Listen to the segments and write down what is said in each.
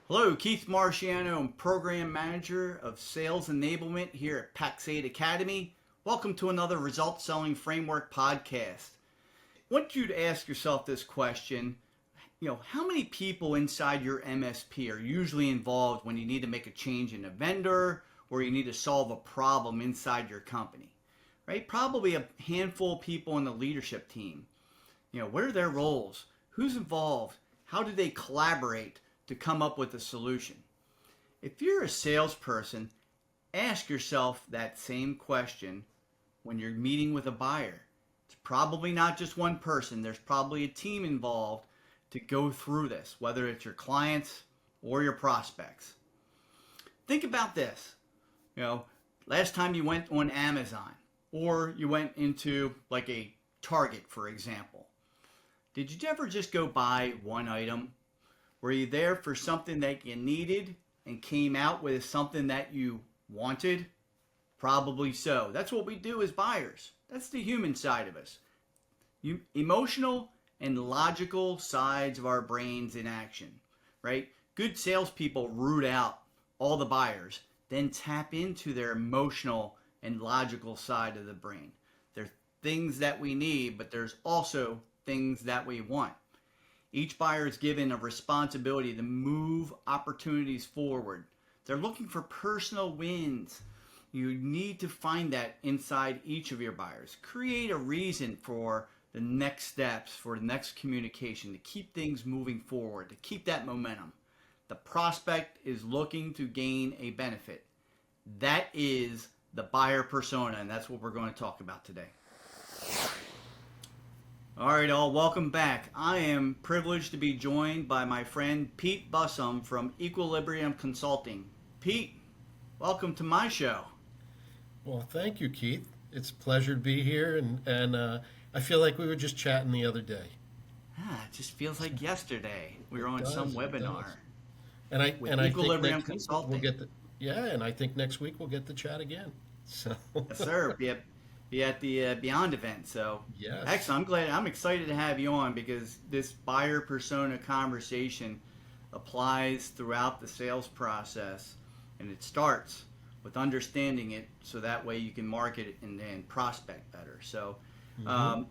Hello, Keith Marchiano. I'm Program Manager of Sales Enablement here at Pax8 Academy. Welcome to another Result Selling Framework podcast. I want you to ask yourself this question. How many people inside your MSP are usually involved when you need to make a change in a vendor or you need to solve a problem inside your company? Right? Probably a handful of people in the leadership team. What are their roles? Who's involved? How do they collaborate to come up with a solution? If you're a salesperson, ask yourself that same question when you're meeting with a buyer. It's probably not just one person, there's probably a team involved to go through this, whether it's your clients or your prospects. Think about this. You know, Last time you went on Amazon or you went into like a Target, for example, did you ever just go buy one item? Were you there for something that you needed and came out with something that you wanted? Probably so. That's what we do as buyers. That's the human side of us. Emotional and logical sides of our brains in action, right? Good salespeople root out all the buyers, then tap into their emotional and logical side of the brain. There's things that we need, but there's also things that we want. Each buyer is given a responsibility to move opportunities forward. They're looking for personal wins. You need to find that inside each of your buyers. Create a reason for the next steps, for the next communication, to keep things moving forward, to keep that momentum. The prospect is looking to gain a benefit. That is the buyer persona, and that's what we're going to talk about today. All right, all, welcome back. I am privileged to be joined by my friend Pete Busam from Equilibrium Consulting. Pete, welcome to my show. Well, thank you, Keith. It's a pleasure to be here, and I feel like we were just chatting the other day. It just feels like yesterday we were It on some does, it webinar does. And I with and I think Equilibrium next week we'll Consulting. get the yeah, and I think next week we'll get the chat again. So Yes, sir. Be at the Beyond event. So, yes. excellent. I'm excited to have you on because this buyer persona conversation applies throughout the sales process, and it starts with understanding it so that way you can market it and prospect better. So, hmm um,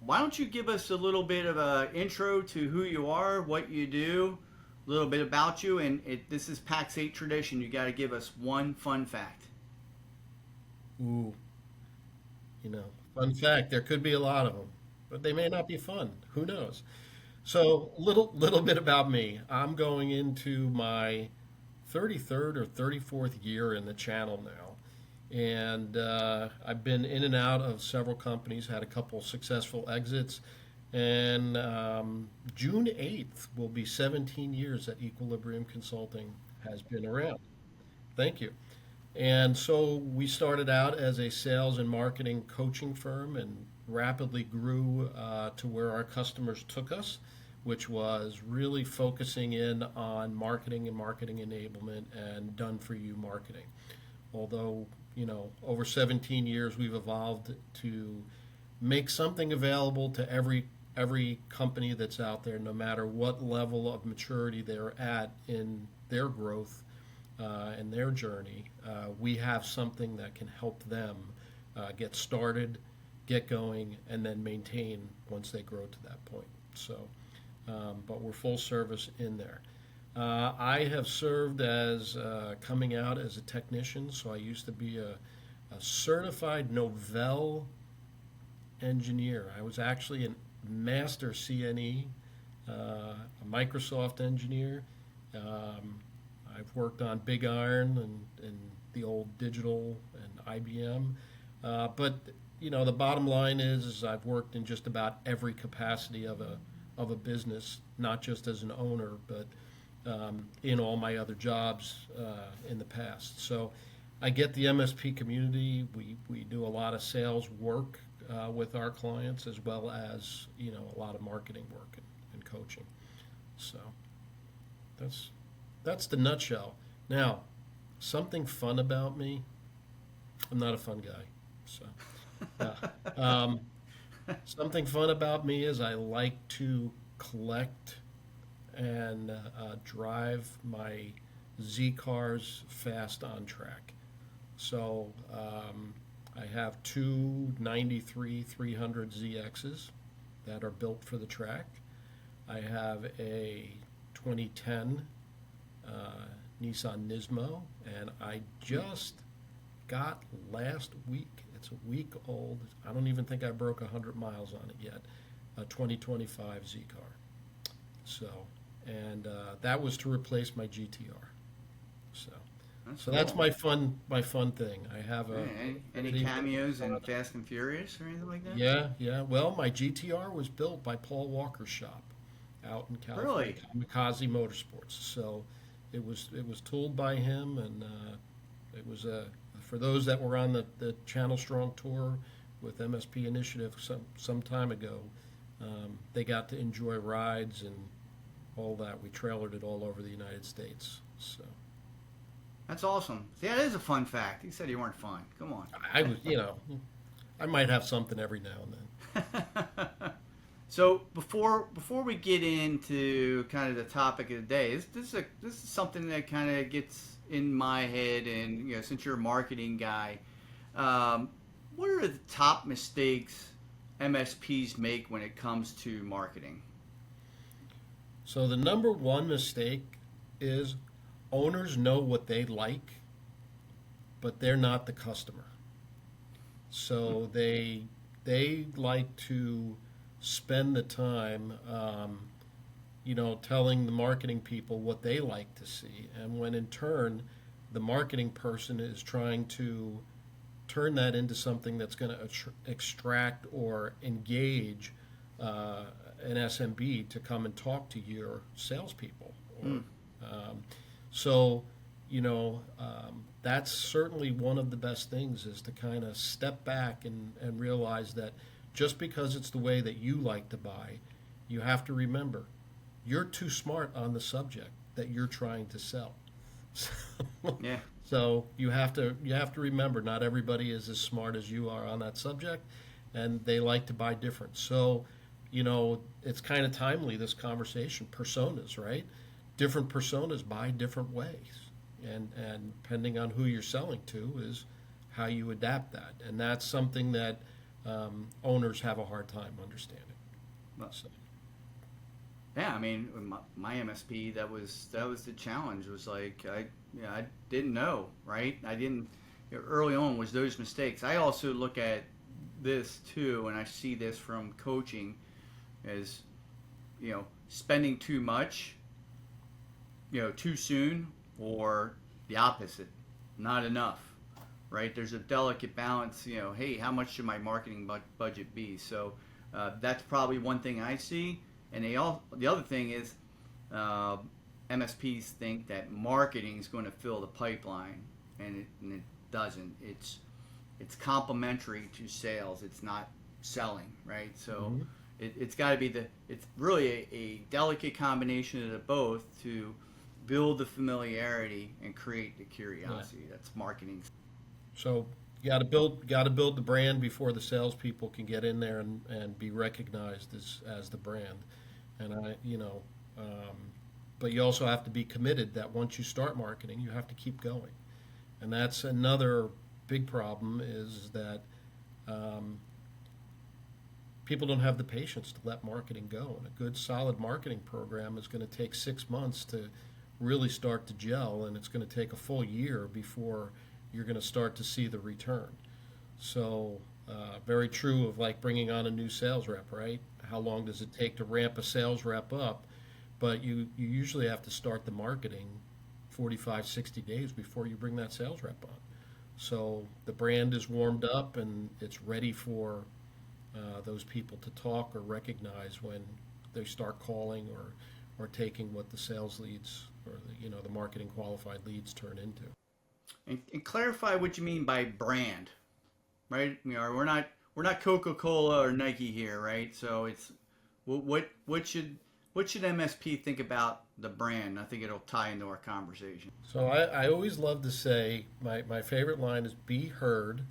why don't you give us a little bit of an intro to who you are, what you do, a little bit about you, and this is Pax8 tradition. You got to give us one fun fact. Ooh, fun fact, there could be a lot of them, but they may not be fun. Who knows? So, little bit about me. I'm going into my 33rd or 34th year in the channel now. And I've been in and out of several companies, had a couple successful exits. And June 8th will be 17 years that Equilibrium Consulting has been around. Thank you. And so we started out as a sales and marketing coaching firm and rapidly grew to where our customers took us, which was really focusing in on marketing and marketing enablement and done for you marketing. Although, over 17 years we've evolved to make something available to every company that's out there, no matter what level of maturity they're at in their growth and their journey. We have something that can help them get started, get going, and then maintain once they grow to that point. But we're full service in there. I have served as coming out as a technician, so I used to be a certified Novell engineer. I was actually a master CNE, a Microsoft engineer. Um, I've worked on Big Iron and the old Digital and IBM. But the bottom line is I've worked in just about every capacity of a business, not just as an owner, but in all my other jobs in the past. So I get the MSP community. We do a lot of sales work with our clients as well as a lot of marketing work and coaching. So that's that's the nutshell. Now, something fun about me. I'm not a fun guy. So uh, um, something fun about me is I like to collect and drive my Z cars fast on track. So I have two 93 300 ZXs that are built for the track. I have a 2010 Nissan Nismo, and I just got last week, it's a week old, I don't even think I broke 100 miles on it yet, a 2025 Z car. So, and that was to replace my GTR. So, That's so cool. that's my fun thing. I have a Yeah, any cameos in Fast and Furious or anything like that? yeah, yeah. Well, my GTR was built by Paul Walker's shop out in California, Really? Kamikaze Motorsports. So it was tooled by him, and it was for those that were on the Channel Strong tour with MSP Initiative some time ago. They got to enjoy rides and all that. We trailered it all over the United States. So That's awesome. See, that is a fun fact. You said you weren't fun. Come on. I was, I might have something every now and then. So before we get into kind of the topic of the day, this is something that kind of gets in my head, and since you're a marketing guy, what are the top mistakes MSPs make when it comes to marketing? So the number one mistake is owners know what they like, but they're not the customer. So they like to spend the time, telling the marketing people what they like to see, and when in turn the marketing person is trying to turn that into something that's going to extract or engage an SMB to come and talk to your salespeople. Or, um, so, that's certainly one of the best things, is to kind of step back and realize that just because it's the way that you like to buy, you have to remember you're too smart on the subject that you're trying to sell. Yeah. So you have to remember not everybody is as smart as you are on that subject, and they like to buy different. So, it's kind of timely, this conversation. Personas, right? Different personas buy different ways, and depending on who you're selling to is how you adapt that, and that's something that owners have a hard time understanding. So. Yeah, I mean, my MSP, that was the challenge. Was like I didn't know, right? I didn't early on was those mistakes. I also look at this too, and I see this from coaching, as spending too much, too soon, or the opposite, not enough, right? There's a delicate balance. Hey, how much should my marketing budget be? So that's probably one thing I see. And the other thing is, MSPs think that marketing is going to fill the pipeline, and it doesn't. It's complementary to sales. It's not selling, right? So it's got to be it's really a delicate combination of the both to build the familiarity and create the curiosity. That's marketing. So you got to build the brand before the salespeople can get in there and be recognized as the brand. And but you also have to be committed that once you start marketing, you have to keep going. And that's another big problem, is that people don't have the patience to let marketing go. And a good, solid marketing program is going to take 6 months to really start to gel, and it's going to take a full year before you're going to start to see the return. So very true of like bringing on a new sales rep, right? How long does it take to ramp a sales rep up? But you usually have to start the marketing 45, 60 days before you bring that sales rep on. So the brand is warmed up and it's ready for those people to talk or recognize when they start calling or taking what the sales leads or the marketing qualified leads turn into. And clarify what you mean by brand, right? We're not Coca-Cola or Nike here, right? So it's what should MSP think about the brand? I think it'll tie into our conversation. So I always love to say my favorite line is be heard,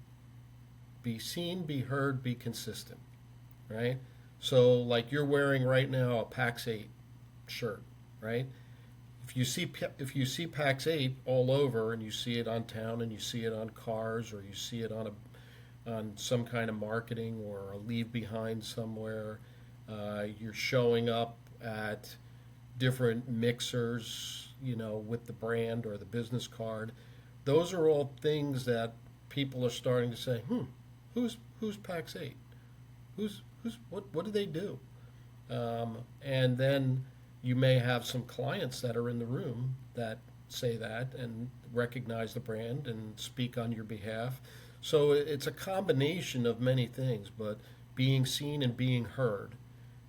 be seen, be heard, be consistent, right? So like you're wearing right now a Pax8 shirt, right? If you see Pax8 all over, and you see it on town, and you see it on cars, or you see it on some kind of marketing or a leave behind somewhere, you're showing up at different mixers, with the brand or the business card. Those are all things that people are starting to say, who's Pax8? What do they do? And then you may have some clients that are in the room that say that and recognize the brand and speak on your behalf. So it's a combination of many things, but being seen and being heard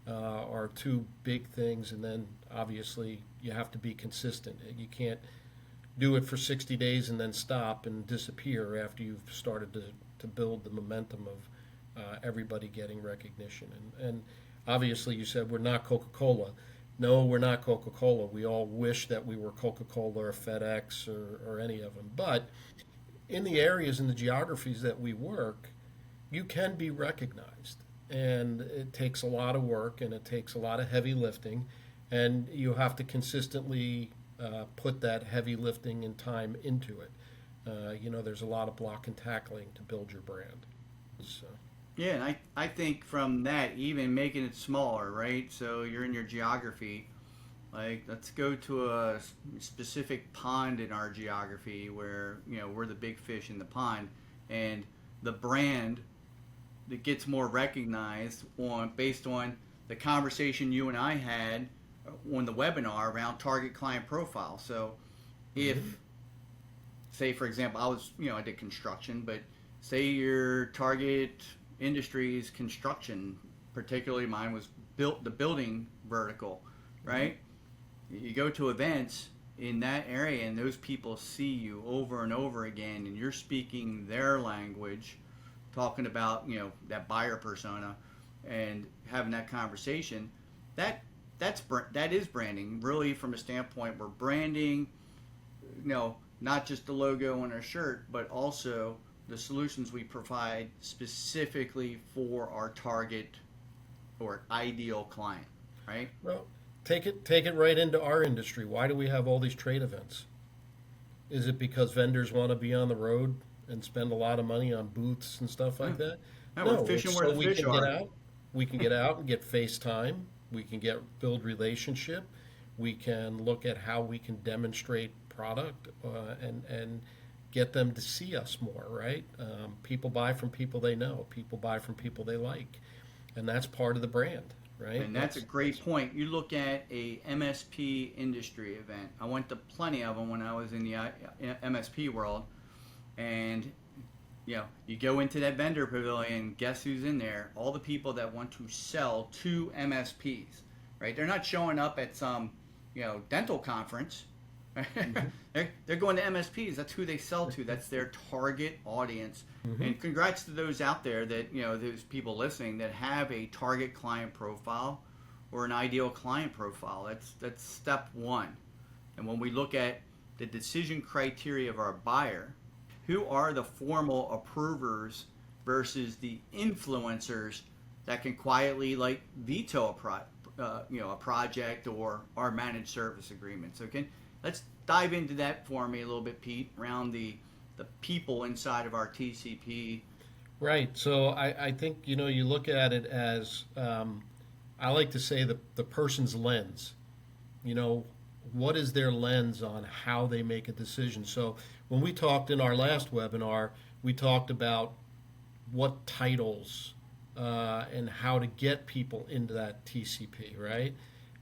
are two big things. And then obviously you have to be consistent. You can't do it for 60 days and then stop and disappear after you've started to build the momentum of everybody getting recognition. And obviously you said we're not Coca-Cola. No, we're not Coca-Cola. We all wish that we were Coca-Cola or FedEx or any of them. But in the areas and the geographies that we work, you can be recognized. And it takes a lot of work and it takes a lot of heavy lifting. And you have to consistently put that heavy lifting and time into it. There's a lot of block and tackling to build your brand. So. Yeah, and I think from that, even making it smaller, right? So you're in your geography. Like, let's go to a specific pond in our geography where, we're the big fish in the pond. And the brand that gets more recognized based on the conversation you and I had on the webinar around target client profile. So if, say, for example, I did construction, but say your target industries construction, particularly mine was the building vertical, right? You go to events in that area and those people see you over and over again and you're speaking their language, talking about that buyer persona and having that conversation. That is branding, really, from a standpoint where branding, not just the logo on our shirt, but also the solutions we provide specifically for our target or ideal client, right? Well, take it right into our industry. Why do we have all these trade events? Is it because vendors want to be on the road and spend a lot of money on booths and stuff like that? No, No, we're fishing it's where so the we fish can are. get out. We can get out and get face time. We can build relationship. We can look at how we can demonstrate product and get them to see us more, right? People buy from people they know. People buy from people they like. And that's part of the brand, right? And that's a great point. You look at a MSP industry event. I went to plenty of them when I was in the MSP world. And, you go into that vendor pavilion, guess who's in there? All the people that want to sell to MSPs, right? They're not showing up at some, dental conference. They're going to MSPs. That's who they sell to. That's their target audience. And congrats to those out there that, those people listening that have a target client profile or an ideal client profile. That's step one. And when we look at the decision criteria of our buyer, who are the formal approvers versus the influencers that can quietly veto a project or our managed service agreement? So let's dive into that for me a little bit, Pete, around the people inside of our TCP. Right. So I think, you look at it as, I like to say the person's lens. What is their lens on how they make a decision? So when we talked in our last webinar, we talked about what titles and how to get people into that TCP, right?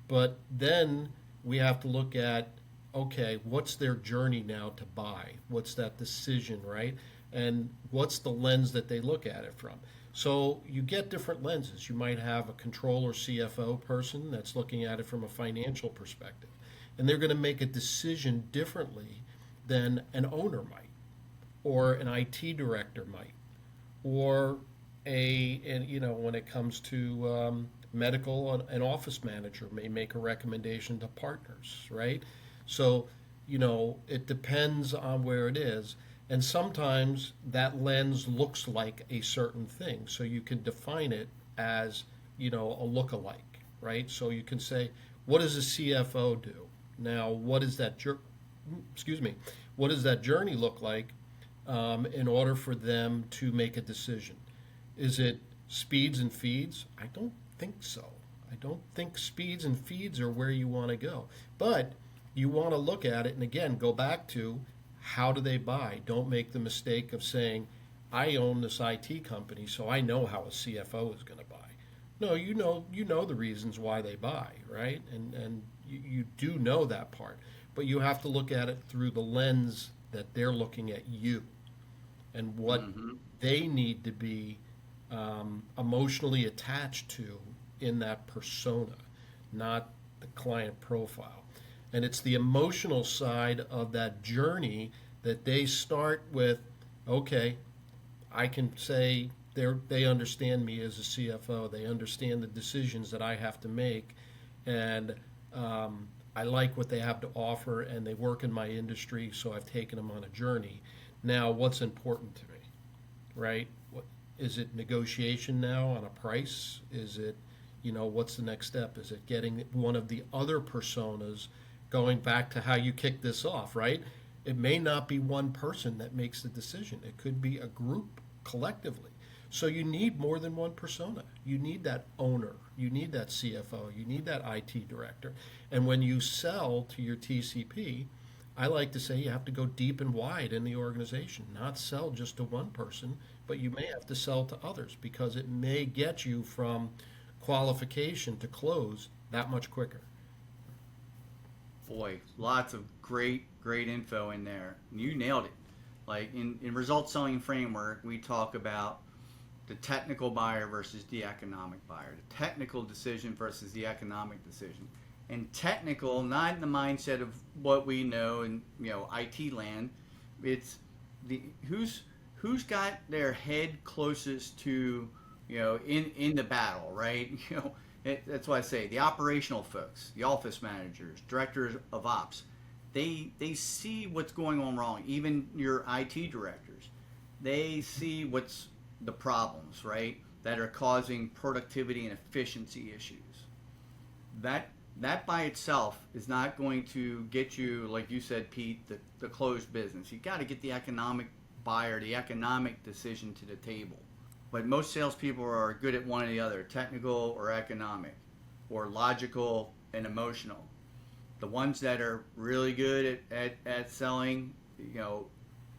But then we have to look at, okay, what's their journey now to buy? What's that decision, right? And what's the lens that they look at it from? So you get different lenses. You might have a controller CFO person that's looking at it from a financial perspective. And they're going to make a decision differently than an owner might, or an IT director might, or when it comes to medical, an office manager may make a recommendation to partners, right? So, it depends on where it is. And sometimes that lens looks like a certain thing. So you can define it as, a look-alike, right? So you can say, what does a CFO do? Now, excuse me, what does that journey look like in order for them to make a decision? Is it speeds and feeds? I don't think so. I don't think speeds and feeds are where you want to go. But you want to look at it and again go back to how do they buy? Don't make the mistake of saying, I own this IT company, so I know how a CFO is going to buy. No, you know the reasons why they buy, right? And you do know that part. But you have to look at it through the lens that they're looking at you and what Mm-hmm. they need to be emotionally attached to in that persona, not the client profile. And it's the emotional side of that journey that they start with, okay, I can say they understand me as a CFO. They understand the decisions that I have to make, and I like what they have to offer, and they work in my industry, so I've taken them on a journey. Now, what's important to me, right? What is it? Negotiation now on a price? Is it, what's the next step? Is it getting one of the other personas? Going back to how you kick this off, right? It may not be one person that makes the decision. It could be a group collectively. So you need more than one persona. You need that owner. You need that CFO. You need that IT director. And when you sell to your TCP, I like to say you have to go deep and wide in the organization, not sell just to one person, but you may have to sell to others because it may get you from qualification to close that much quicker. Boy, lots of great info in there. You nailed it. Like in result selling framework, we talk about the technical buyer versus the economic buyer, the technical decision versus the economic decision. And technical, not in the mindset of what we know in IT land. It's the who's got their head closest to in the battle, right? That's why I say the operational folks, the office managers, directors of ops, they see what's going on wrong. Even your IT directors, they see what's the problems, right, that are causing productivity and efficiency issues. That by itself is not going to get you, like you said, Pete, the closed business. You got to get the economic buyer, the economic decision to the table. But most salespeople are good at one or the other, technical or economic, or logical and emotional. The ones that are really good at selling,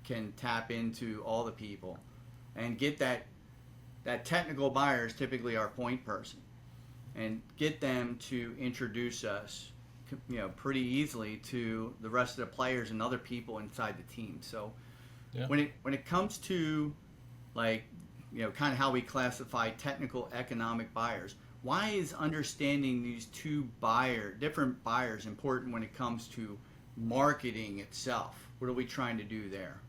can tap into all the people and get that technical buyer is typically our point person and get them to introduce us pretty easily to the rest of the players and other people inside the team. So Yeah. when it comes to like kind of how we classify technical economic buyers, why is understanding these different buyers important when it comes to marketing itself? What are we trying to do there?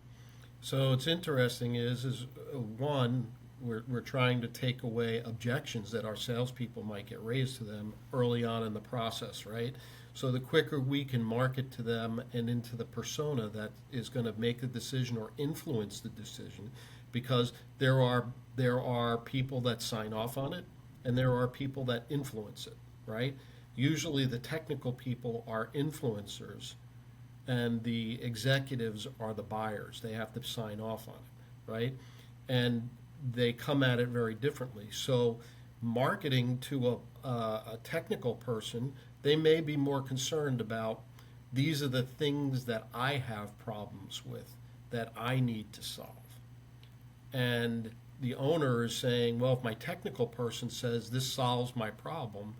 So it's interesting is one, we're trying to take away objections that our salespeople might get raised to them early on in the process, right? So the quicker we can market to them and into the persona that is going to make the decision or influence the decision, because there are people that sign off on it and there are people that influence it, right? Usually the technical people are influencers and the executives are the buyers. They have to sign off on it, right? And they come at it very differently. So, marketing to a technical person, they may be more concerned about these are the things that I have problems with that I need to solve. And the owner is saying, well, if my technical person says this solves my problem,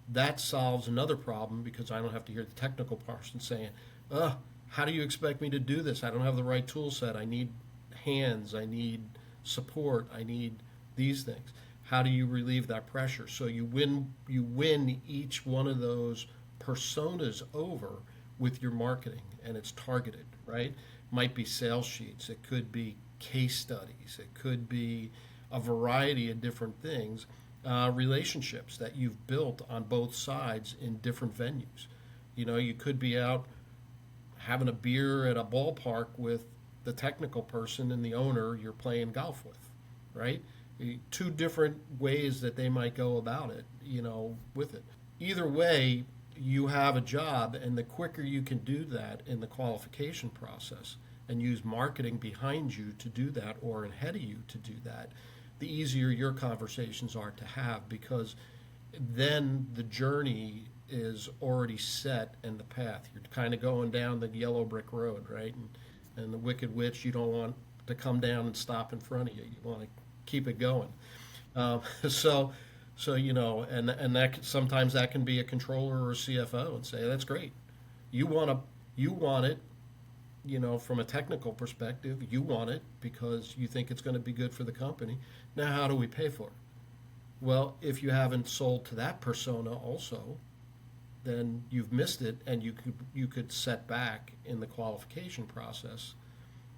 that solves another problem because I don't have to hear the technical person saying, how do you expect me to do this? I don't have the right tool set. I need hands. I need support. I need these things. How do you relieve that pressure? So you win each one of those personas over with your marketing, and it's targeted, right? Might be sales sheets. It could be case studies. It could be a variety of different things. Relationships that you've built on both sides in different venues. You could be out having a beer at a ballpark with the technical person and the owner you're playing golf with, right? Two different ways that they might go about it, with it. Either way, you have a job, and the quicker you can do that in the qualification process and use marketing behind you to do that or ahead of you to do that, the easier your conversations are to have, because then the journey is already set in the path. You're kind of going down the yellow brick road, right? And the wicked witch, you don't want to come down and stop in front of you. You want to keep it going. Um, so, and that sometimes that can be a controller or a CFO and say, that's great. You want it, from a technical perspective, you want it because you think it's going to be good for the company. Now, how do we pay for it? Well, if you haven't sold to that persona also, then you've missed it, and you could set back in the qualification process,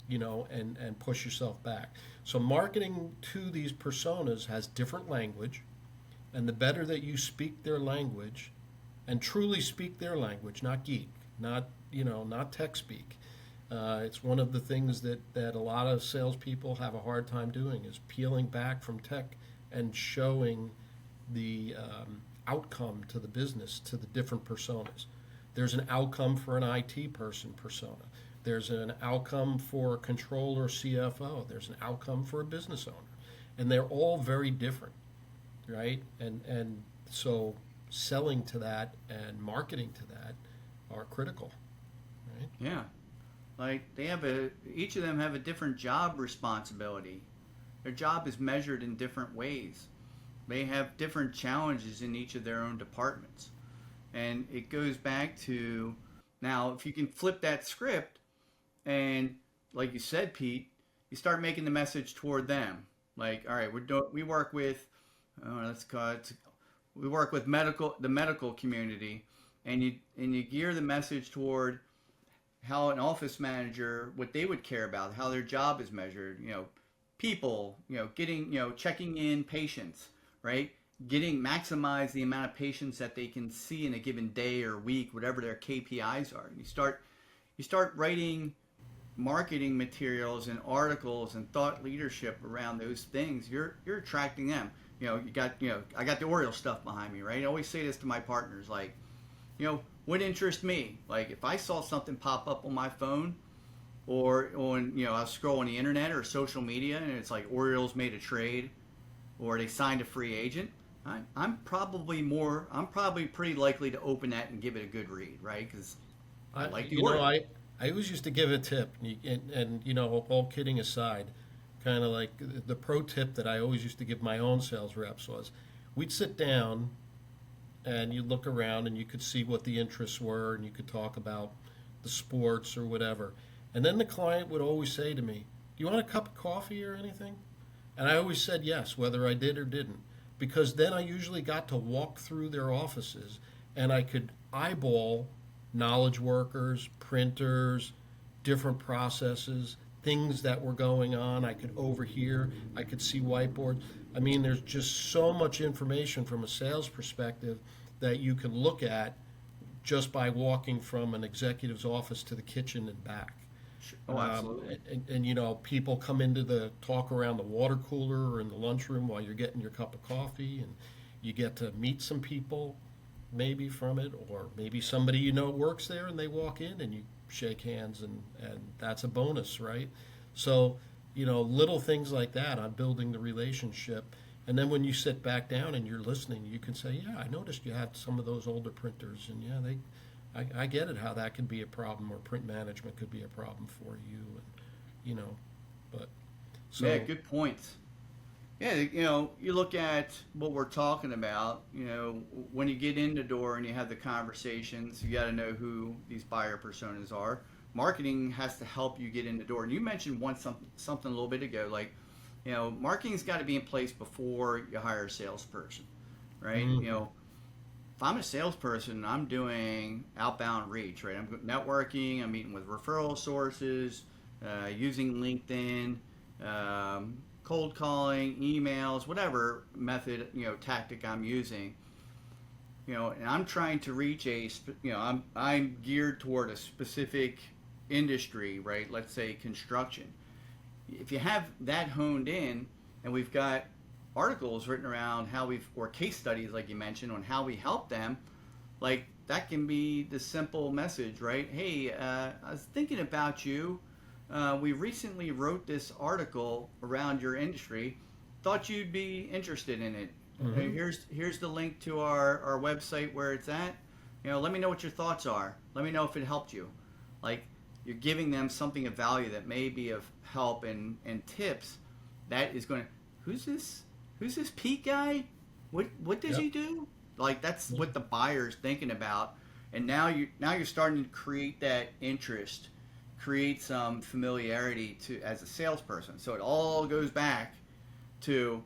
and push yourself back. So marketing to these personas has different language, and the better that you speak their language, and truly speak their language, not geek, not tech speak. It's one of the things that a lot of salespeople have a hard time doing, is peeling back from tech and showing the outcome to the business, to the different personas. There's an outcome for an IT person persona. There's an outcome for a controller CFO. There's an outcome for a business owner. And they're all very different, right? And so selling to that and marketing to that are critical, right? Yeah. Like each of them have a different job responsibility. Their job is measured in different ways. They have different challenges in each of their own departments. And it goes back to, now, if you can flip that script and, like you said, Pete, you start making the message toward them. Like, all right, we work with, let's call it, we work with the medical community, and you gear the message toward how an office manager, what they would care about, how their job is measured, people, getting, checking in patients, right? Maximize the amount of patients that they can see in a given day or week, whatever their KPIs are. And you start writing marketing materials and articles and thought leadership around those things. You're attracting them. I got the Oriole stuff behind me, right? I always say this to my partners, like, what interests me? Like, if I saw something pop up on my phone, or on, I'll scroll on the internet or social media, and it's like Orioles made a trade, or they signed a free agent, I'm probably pretty likely to open that and give it a good read, right? Because I like the Orioles. I always used to give a tip, and all kidding aside, kind of like the pro tip that I always used to give my own sales reps was, we'd sit down and you'd look around and you could see what the interests were, and you could talk about the sports or whatever. And then the client would always say to me, do you want a cup of coffee or anything? And I always said yes, whether I did or didn't, because then I usually got to walk through their offices and I could eyeball knowledge workers, printers, different processes, things that were going on. I could overhear, I could see whiteboards. I mean, there's just so much information from a sales perspective that you can look at just by walking from an executive's office to the kitchen and back. Oh, absolutely. People come into the talk around the water cooler or in the lunchroom while you're getting your cup of coffee, and you get to meet some people maybe from it, or maybe somebody works there and they walk in and you shake hands, and that's a bonus, right? So, little things like that on building the relationship. And then when you sit back down and you're listening, you can say, yeah, I noticed you had some of those older printers, and yeah, I get it, how that could be a problem, or print management could be a problem for you, and but so yeah, good points. Yeah, you look at what we're talking about. When you get in the door and you have the conversations, you got to know who these buyer personas are. Marketing has to help you get in the door. And you mentioned something a little bit ago, like, marketing's got to be in place before you hire a salesperson, right? mm-hmm. If I'm a salesperson, I'm doing outbound reach, right? I'm networking, I'm meeting with referral sources, using LinkedIn, cold calling, emails, whatever method, tactic I'm using, and I'm trying to reach I'm geared toward a specific industry, right? Let's say construction. If you have that honed in, and we've got articles written around or case studies, like you mentioned, on how we help them, like, that can be the simple message, right? Hey, I was thinking about you. We recently wrote this article around your industry. Thought you'd be interested in it. Hmm. Here's the link to our website where it's at. Let me know what your thoughts are. Let me know if it helped you. Like, you're giving them something of value that may be of help and tips. That is going to, who's this? Who's this Pete guy? What does Yep. he do? Like, that's Yeah. what the buyer's thinking about. And now you're starting to create that interest, create some familiarity to as a salesperson. So it all goes back to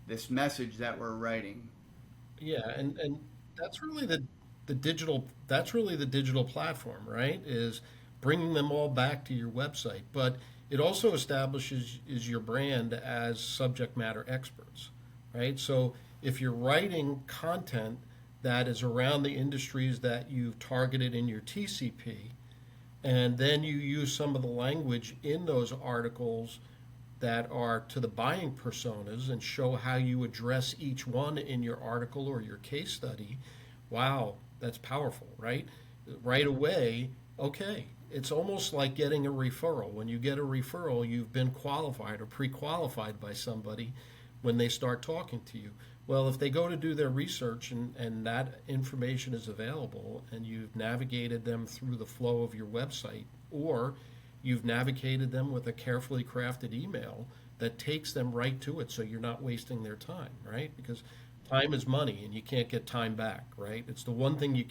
this message that we're writing. Yeah, and that's really the digital that's really the digital platform, right? Is bringing them all back to your website, but it also establishes is your brand as subject matter experts, right? So if you're writing content that is around the industries that you've targeted in your TCP, and then you use some of the language in those articles that are to the buying personas and show how you address each one in your article or your case study, wow, that's powerful, right? Right away, okay. It's almost like getting a referral. When you get a referral, you've been qualified or pre qualified by somebody when they start talking to you. Well, if they go to do their research and that information is available and you've navigated them through the flow of your website, or you've navigated them with a carefully crafted email that takes them right to it so you're not wasting their time, right? Because time is money and you can't get time back, right? It's the one thing you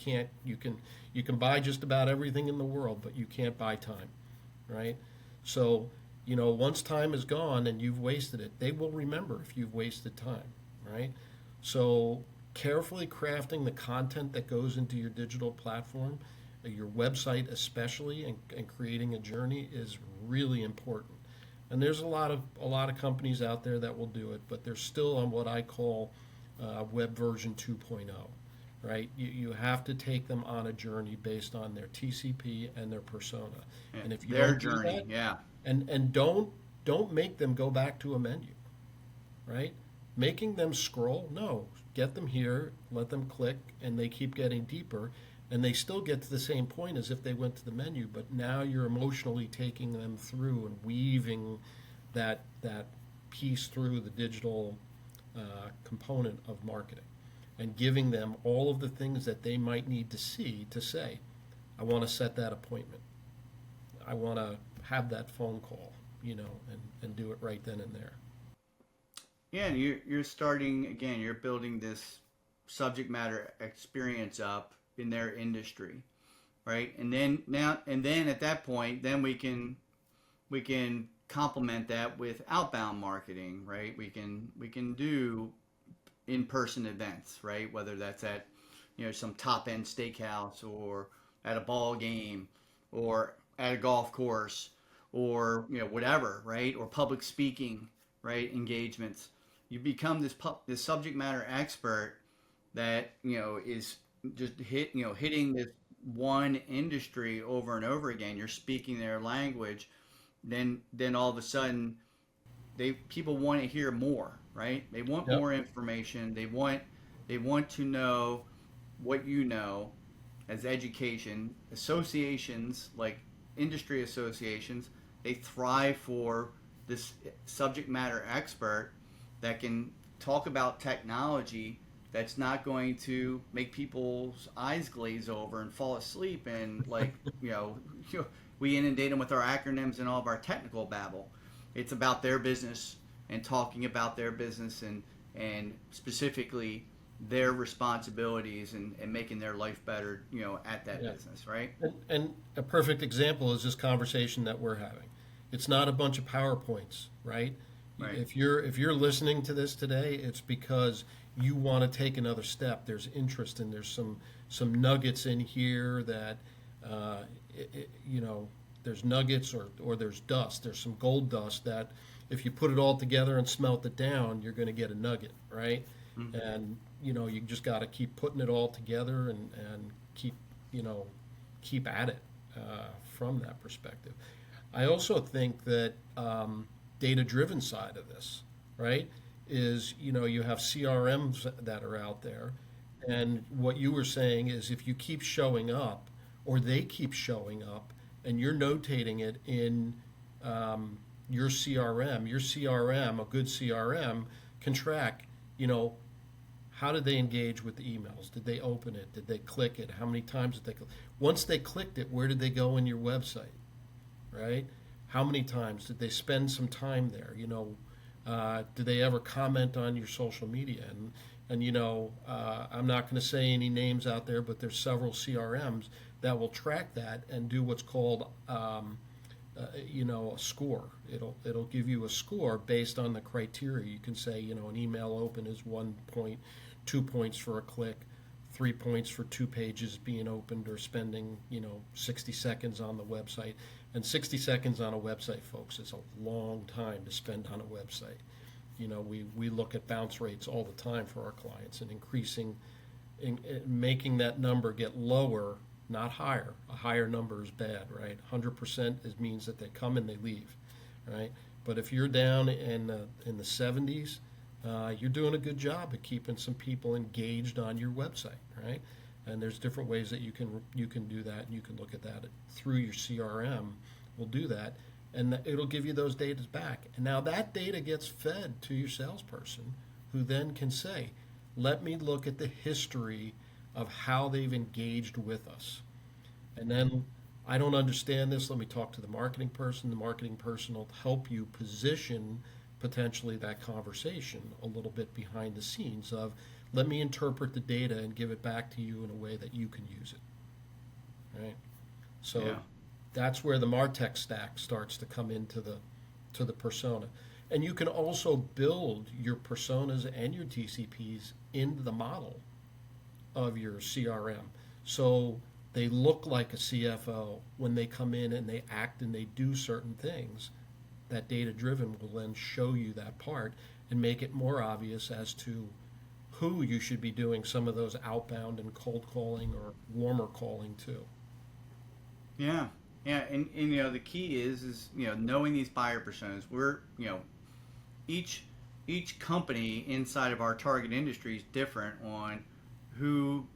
can buy just about everything in the world, but you can't buy time, right? So, once time is gone and you've wasted it, they will remember if you've wasted time, right? So, carefully crafting the content that goes into your digital platform, your website especially, and creating a journey is really important. And there's a lot of companies out there that will do it, but they're still on what I call web version 2.0, right? You have to take them on a journey based on their TCP and their persona. Yeah, And if you their don't do journey. that, Yeah. and don't make them go back to a menu, right? Making them scroll, no. Get them here, let them click, and they keep getting deeper, and they still get to the same point as if they went to the menu, but now you're emotionally taking them through and weaving that piece through the digital component of marketing and giving them all of the things that they might need to see to say, I want to set that appointment. I want to have that phone call, and do it right then and there. Yeah, and you're starting again. You're building this subject matter experience up in their industry, right? And then at that point, then we can complement that with outbound marketing, right? We can do in-person events, right? Whether that's at some top-end steakhouse or at a ball game or at a golf course or whatever, right? Or public speaking, right? Engagements. You become this subject matter expert that is just hitting this one industry over and over again. You're speaking their language. Then all of a sudden people want to hear more, right? They want Yep. more information. They want to know what you know as education. Associations like industry associations, they thrive for this subject matter expert that can talk about technology that's not going to make people's eyes glaze over and fall asleep and you know, we inundate them with our acronyms and all of our technical babble. It's about their business and talking about their business and specifically their responsibilities and making their life better, at that Yeah. business, right? And a perfect example is this conversation that we're having. It's not a bunch of PowerPoints, right? Right. If you're listening to this today, it's because you want to take another step. There's interest and there's some nuggets in here that uh, it, it- you know there's nuggets or there's dust. There's some gold dust that if you put it all together and smelt it down, you're going to get a nugget, right? Mhm. And you just got to keep putting it all together and you know keep at it from that perspective. I also think that data driven side of this, right, is you have CRMs that are out there, And what you were saying is if you keep showing up, or they keep showing up, and you're notating it in your CRM, a good CRM can track, you know, how did they engage with the emails? Did they open it? Did they click it? How many times did they click? Once they clicked it, where did they go in your website? Right? How many times did they spend some time there? You know, did they ever comment on your social media? And you know, I'm not going to say any names out there, but there's several CRMs that will track that and do what's called, you know, a score. It'll give you a score based on the criteria. You can say, you know, an email open is 1 point, 2 points for a click, 3 points for 2 pages being opened or spending, you know, 60 seconds on the website. And 60 seconds on a website, folks, is a long time to spend on a website. You know, we look at bounce rates all the time for our clients, and making that number get lower, not higher. A higher number is bad, right? 100% means that they come and they leave, right? But if you're down in the 70s, you're doing a good job at keeping some people engaged on your website, right? And there's different ways that you can do that, and you can look at that through your CRM. Will do that, and it'll give you those data back. And now that data gets fed to your salesperson, who then can say, let me look at the history of how they've engaged with us. And then, I don't understand this, let me talk to the marketing person. The marketing person will help you position potentially that conversation a little bit behind the scenes of, let me interpret the data and give it back to you in a way that you can use it. Right? So Yeah. that's where the MarTech stack starts to come into the persona. And you can also build your personas and your TCPs into the model of your CRM. So they look like a CFO when they come in and they act and they do certain things. That data driven will then show you that part and make it more obvious as to who you should be doing some of those outbound and cold calling or warmer calling to. Yeah. Yeah, and you know the key is you know knowing these buyer personas. We're you know each company inside of our target industry is different on who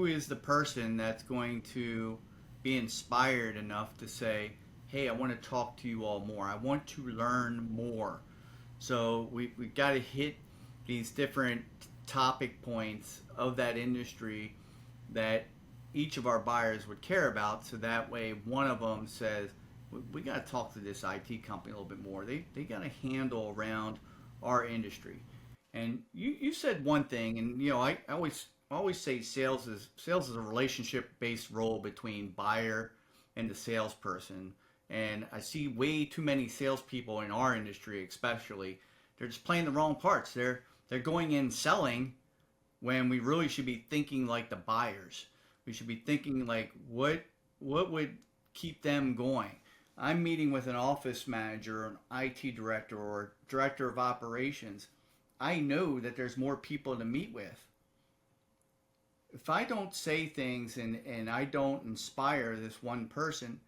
is the person that's going to be inspired enough to say, hey, I want to talk to you all more. I want to learn more. So we've got to hit these different topic points of that industry that each of our buyers would care about, so that way one of them says, we got to talk to this IT company a little bit more. They got a handle around our industry. And you said one thing, and you know I always say sales is a relationship based role between buyer and the salesperson. And I see way too many salespeople in our industry, especially, they're just playing the wrong parts. They're going in selling when we really should be thinking like the buyers. We should be thinking like what would keep them going. I'm meeting with an office manager, an IT director, or director of operations. I know that there's more people to meet with. If I don't say things and I don't inspire this one person,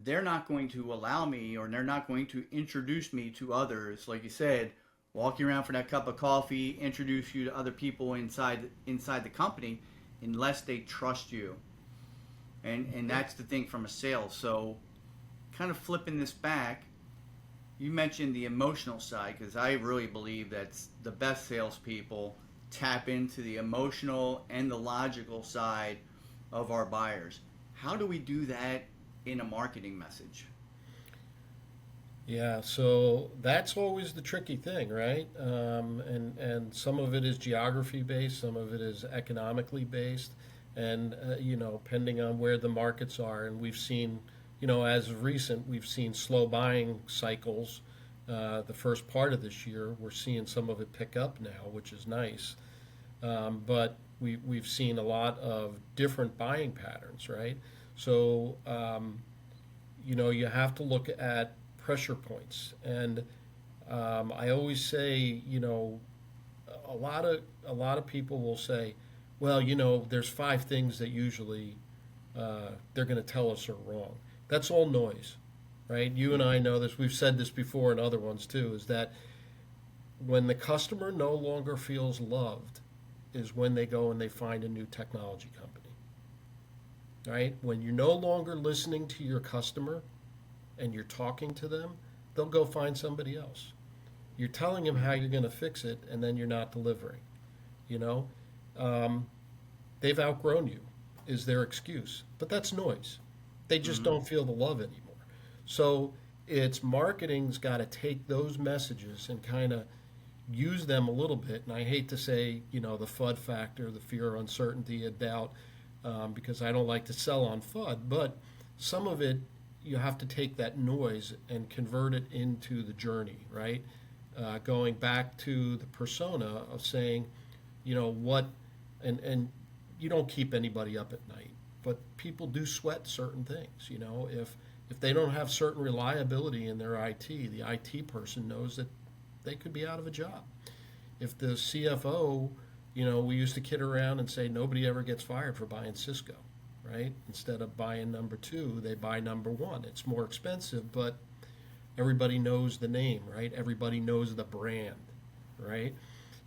they're not going to allow me, or they're not going to introduce me to others. Like you said, walk you around for that cup of coffee, introduce you to other people inside the company, unless they trust you. And that's the thing from a sales. So kind of flipping this back, you mentioned the emotional side, because I really believe that's the best salespeople tap into the emotional and the logical side of our buyers. How do we do that in a marketing message? Yeah, so that's always the tricky thing, right? And some of it is geography based, some of it is economically based, and you know, depending on where the markets are. And we've seen, you know, as of recent, we've seen slow buying cycles. The first part of this year, we're seeing some of it pick up now, which is nice. But we've seen a lot of different buying patterns, right? So you know, you have to look at pressure points. And I always say, you know, a lot of people will say, well, you know, there's 5 things that usually they're going to tell us are wrong. That's all noise, right? You and I know this. We've said this before in other ones too. Is that when the customer no longer feels loved, is when they go and they find a new technology company, right? When you're no longer listening to your customer and you're talking to them, they'll go find somebody else. You're telling them how you're going to fix it, and then you're not delivering. You know, um, they've outgrown you, is their excuse. But that's noise. They just Mm-hmm. don't feel the love anymore. So it's marketing's got to take those messages and kind of use them a little bit. And I hate to say, the FUD factor, the fear, uncertainty, and doubt, because I don't like to sell on FUD, but some of it, you have to take that noise and convert it into the journey, right? Going back to the persona of saying, what, and you don't keep anybody up at night, but people do sweat certain things. If they don't have certain reliability in their IT, the IT person knows that they could be out of a job. If the CFO, we used to kid around and say nobody ever gets fired for buying Cisco, right? Instead of buying number two, they buy number one. It's more expensive, but everybody knows the name, right? Everybody knows the brand, right?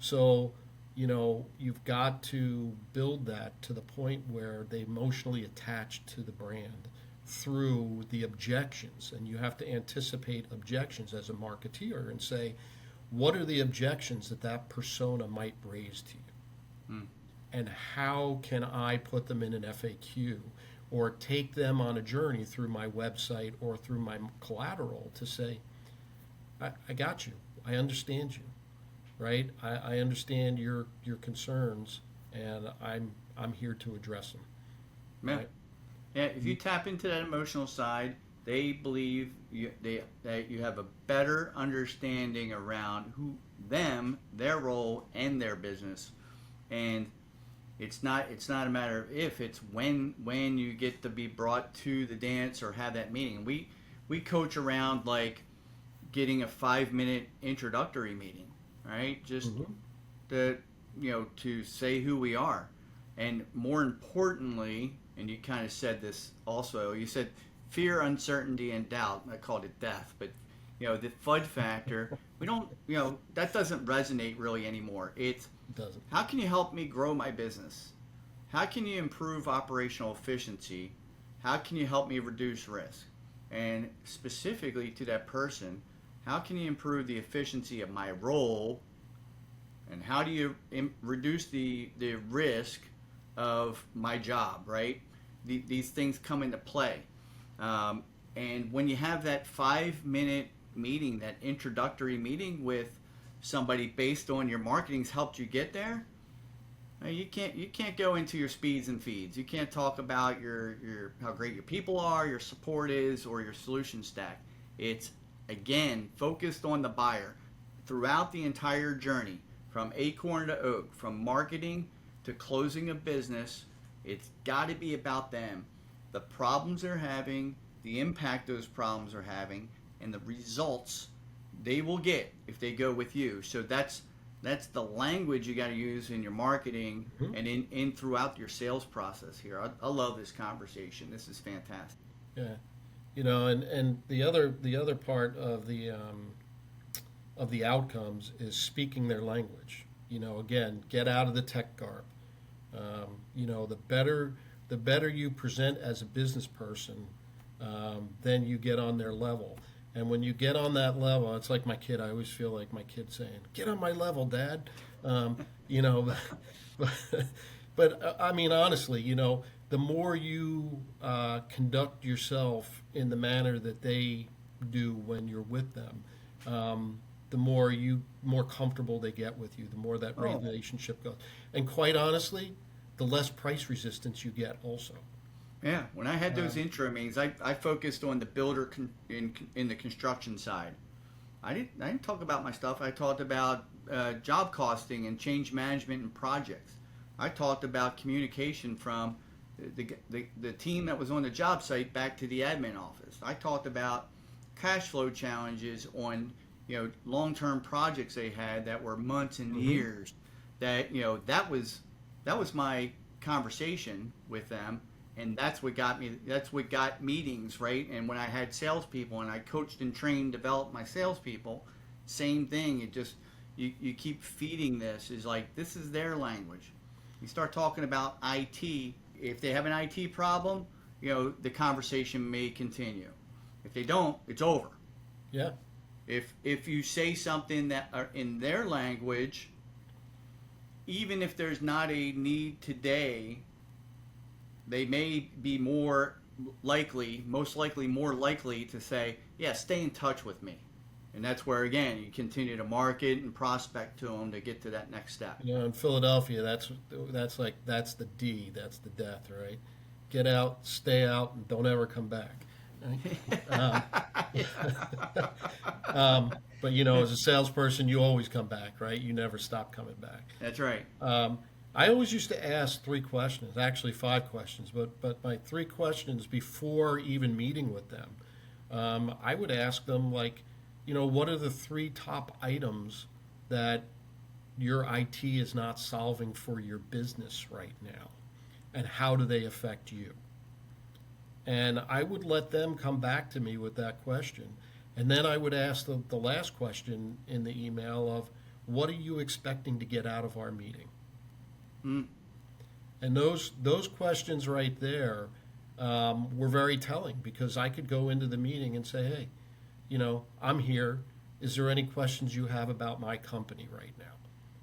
So, you've got to build that to the point where they emotionally attach to the brand through the objections. And you have to anticipate objections as a marketeer and say, what are the objections that that persona might raise to you? Mm. And how can I put them in an FAQ or take them on a journey through my website or through my collateral to say, I got you. I understand you, right? I understand your concerns, and I'm here to address them. Yeah. Right? Yeah, if you tap into that emotional side, they believe that you have a better understanding around their role, and their business, and it's not a matter of if, it's when you get to be brought to the dance or have that meeting. We coach around like getting a 5-minute introductory meeting, right? Just Mm-hmm. to say who we are, and more importantly, and you kind of said this also. You said fear, uncertainty, and doubt. I called it death, but the FUD factor. We don't. That doesn't resonate really anymore. It's It doesn't. how can you help me grow my business? How can you improve operational efficiency? How can you help me reduce risk? And specifically to that person, how can you improve the efficiency of my role? And how do you reduce the risk of my job, right? These things come into play. And when you have that 5-minute meeting, that introductory meeting with somebody based on your marketing's helped you get there, you can't go into your speeds and feeds. You can't talk about your how great your people are, your support is, or your solution stack. It's again focused on the buyer throughout the entire journey, from acorn to oak, from marketing to closing a business. It's got to be about them, the problems they're having, the impact those problems are having, and the results they will get if they go with you. So that's the language you got to use in your marketing Mm-hmm. and in throughout your sales process here. I love this conversation. This is fantastic. Yeah, and the other part of the outcomes is speaking their language. Again, get out of the tech garb. The better you present as a business person, then you get on their level. And when you get on that level, it's like my kid. I always feel like my kid saying, "Get on my level, Dad." You know, but I mean, honestly, the more you conduct yourself in the manner that they do when you're with them, the more comfortable they get with you, the more that Oh, relationship goes. And quite honestly, the less price resistance you get also. yeah. When I had those Um, intro meetings, I focused on the builder in the construction side. I didn't talk about my stuff. I talked about job costing and change management and projects. I talked about communication from the team that was on the job site back to the admin office. I talked about cash flow challenges on long-term projects they had that were months and mhm. years. That was my conversation with them, and that's what got me. That's what got meetings, right? And when I had salespeople and I coached and trained, developed my salespeople, same thing. It just you keep feeding this. Is like this is their language. You start talking about IT. If they have an IT problem, the conversation may continue. If they don't, it's over. Yeah. If you say something that are in their language, even if there's not a need today, they may be most likely more likely to say, yeah, stay in touch with me. And that's where, again, you continue to market and prospect to them to get to that next step. In Philadelphia, that's the D, that's the death, right? Get out, stay out, and don't ever come back. Right? But as a salesperson, you always come back, right? You never stop coming back. That's right. I always used to ask three questions, actually five questions, but my three questions before even meeting with them, I would ask them like, what are the three top items that your IT is not solving for your business right now, and how do they affect you? And I would let them come back to me with that question. And then I would ask the last question in the email of, what are you expecting to get out of our meeting? Mm. And those questions right there were very telling, because I could go into the meeting and say, hey, I'm here. Is there any questions you have about my company right now?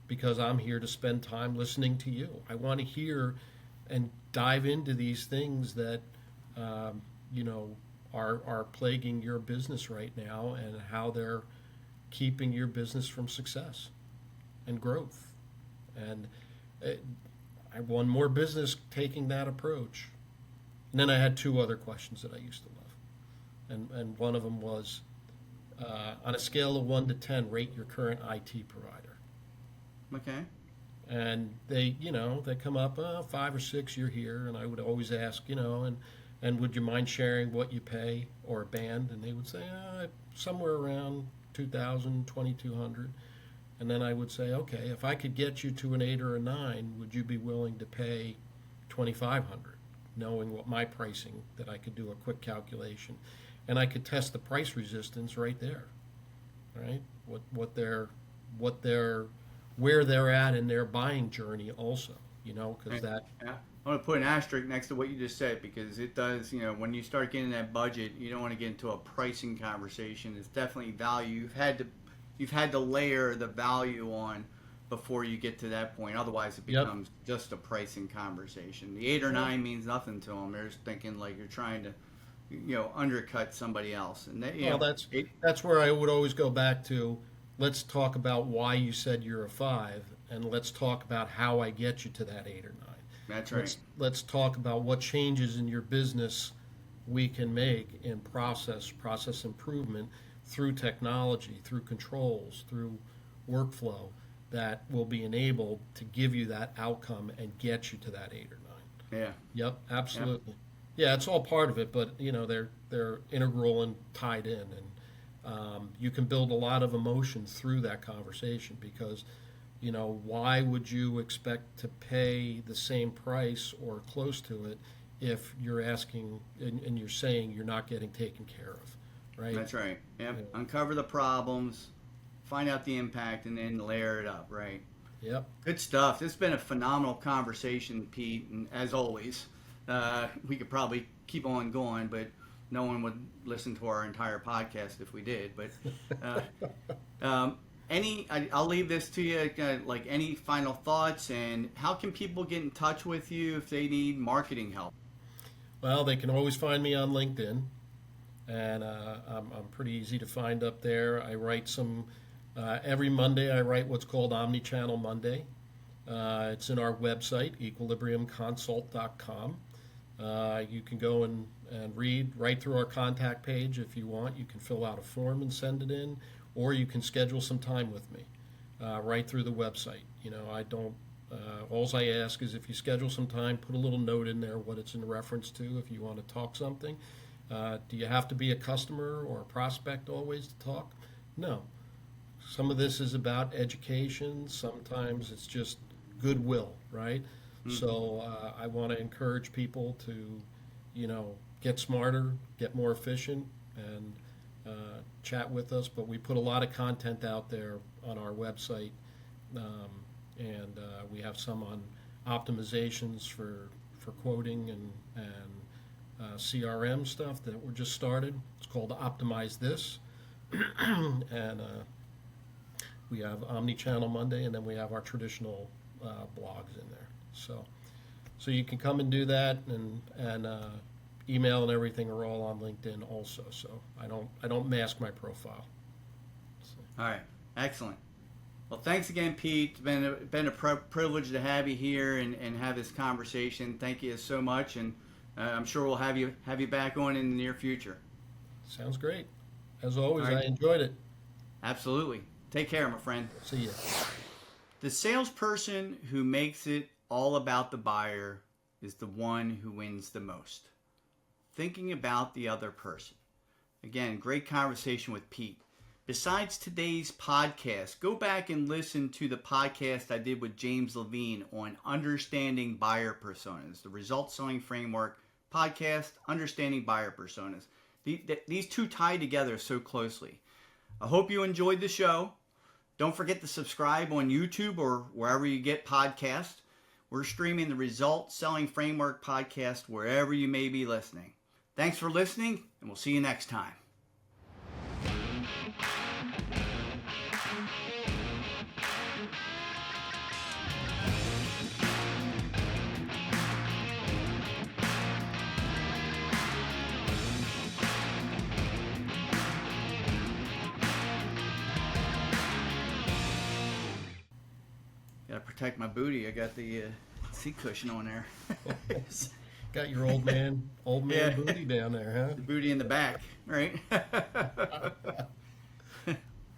Because I'm here to spend time listening to you. I want to hear and dive into these things that are plaguing your business right now, and how they're keeping your business from success and growth. And I won more business taking that approach. And then I had two other questions that I used to love. And one of them was, on a scale of 1 to 10, rate your current IT provider. Okay. And they come up, 5 or 6, you're here. And I would always ask, and would you mind sharing what you pay or a band? And they would say, somewhere around 2,000, 2,200. And then I would say, okay, if I could get you to an 8 or a 9, would you be willing to pay 2,500, knowing what my pricing, that I could do a quick calculation, and I could test the price resistance right there, right? Where they're at in their buying journey also, because that. Yeah. I want to put an asterisk next to what you just said, because it does, when you start getting that budget, you don't want to get into a pricing conversation. It's definitely value. You've had to layer the value on before you get to that point. Otherwise, it becomes just a pricing conversation. The 8 or 9 means nothing to them. They're just thinking like you're trying to, undercut somebody else. And that's where I would always go back to. Let's talk about why you said you're a 5, and let's talk about how I get you to that 8 or 9. That's right. Let's talk about what changes in your business we can make in process improvement, through technology, through controls, through workflow, that will be enabled to give you that outcome and get you to that 8 or 9. Yeah. Yep, absolutely. Yeah, it's all part of it, but they're integral and tied in, and you can build a lot of emotion through that conversation, because why would you expect to pay the same price or close to it if you're asking and you're saying you're not getting taken care of? Right. That's right. Yep. Yeah. Uncover the problems, find out the impact, and then layer it up. Right. Yep. Good stuff. This has been a phenomenal conversation, Pete. And as always, we could probably keep on going, but no one would listen to our entire podcast if we did. But I'll leave this to you. Like, any final thoughts, and how can people get in touch with you if they need marketing help? Well, they can always find me on LinkedIn. And I'm pretty easy to find up there. I write every Monday I write what's called Omnichannel Monday. It's in our website, equilibriumconsult.com. You can go and read right through our contact page if you want. You can fill out a form and send it in, or you can schedule some time with me right through the website. I don't, all I ask is, if you schedule some time, put a little note in there what it's in reference to, if you want to talk something. Do you have to be a customer or a prospect always to talk? No. Some of this is about education. Sometimes it's just goodwill, right? Mm-hmm. So I want to encourage people to, get smarter, get more efficient, and chat with us. But we put a lot of content out there on our website, and we have some optimizations for quoting and CRM stuff that we're just started. It's called Optimize This, and we have Omni-Channel Monday, and then we have our traditional blogs in there. So you can come and do that, and email and everything are all on LinkedIn also. So I don't mask my profile. So. All right, excellent. Well, thanks again, Pete. It's been a privilege to have you here and have this conversation. Thank you so much, and I'm sure we'll have you back on in the near future. Sounds great. As always, Right. I enjoyed it. Absolutely. Take care, my friend. See ya. The salesperson who makes it all about the buyer is the one who wins the most. Thinking about the other person. Again, great conversation with Pete. Besides today's podcast, go back and listen to the podcast I did with James Levine on understanding buyer personas, the Results Selling Framework podcast, Understanding Buyer Personas. These two tie together so closely. I hope you enjoyed the show. Don't forget to subscribe on YouTube or wherever you get podcasts. We're streaming the Results Selling Framework podcast wherever you may be listening. Thanks for listening, and we'll see you next time. Gotta protect my booty. I got the seat cushion on there. Got your old man Yeah. booty down there, huh? The booty in the back, right?